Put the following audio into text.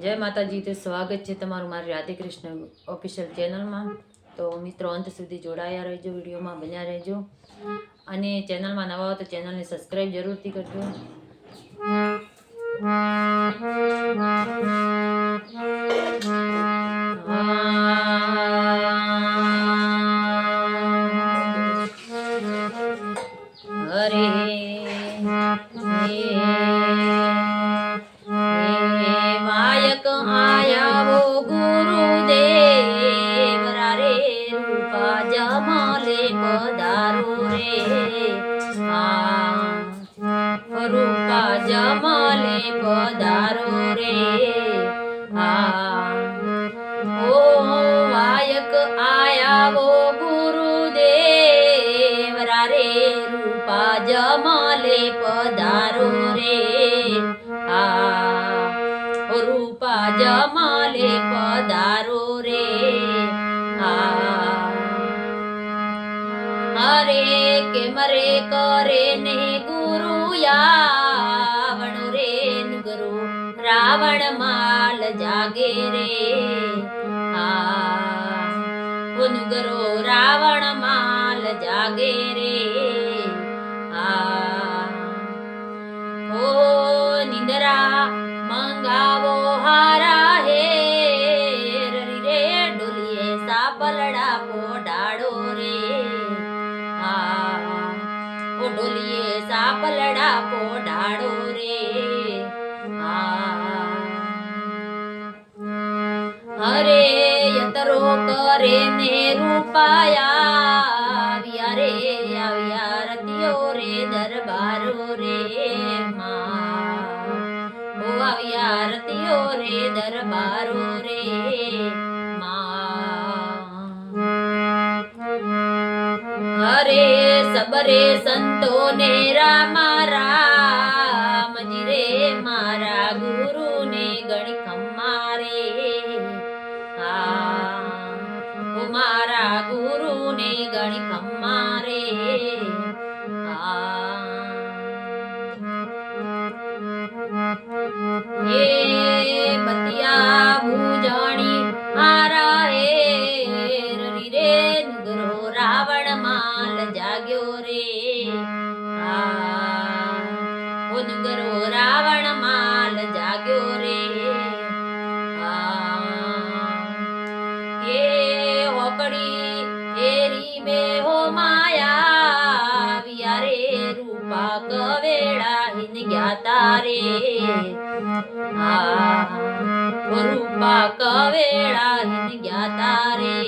જય માતાજી, તો સ્વાગત છે તમારું મારી રાધે કૃષ્ણ ઓફિશિયલ ચેનલમાં। તો મિત્રો અંત સુધી જોડાયા રહેજો, વિડીયોમાં બન્યા રહેજો અને ચેનલમાં નવા હો તો ચેનલને સબસ્ક્રાઈબ જરૂરથી કરજો। હરે वायक आया वो गुरुदेव रे रूपा जमाले पधारो रे रूपा जमाले पधारो रे ओ वायक आया वो गुरुदेव रे रूपा जमाले पधारो रे रूपा जमाले पधारो रे हरे के मरे करे ने गुरु यावण रे नुगरो रावण माल जागे रे नुगरो रावण माल जागे रे ओ निंदरा मंगावो हारा हे रे डोलिए सापलड़ा पोडाड़ो रे ओ डोलिए सापलड़ा पोडाड़ो रे हरे यतरो करे ने रूपाया आविया रे आविया रतियो रे दरबारो रे आविया रतियो रे दरबारो रे हरे सबरे संतो ने रामा राम जी रे मारा गुरु ने गणी खम्मारे मारा गुरु ने गणी खम्मारे ये बतिया भूजाणी हारा हे री रे नुगरो रावण माल जाग्यो रे ओ नुगरो रावण माल जाग्यो रे ये होकड़ी हेरी में हो माया विया रे रूपा कवेड़ा हिन ज्ञाता रे रूपा कवेड़ा हिन ज्ञाता रे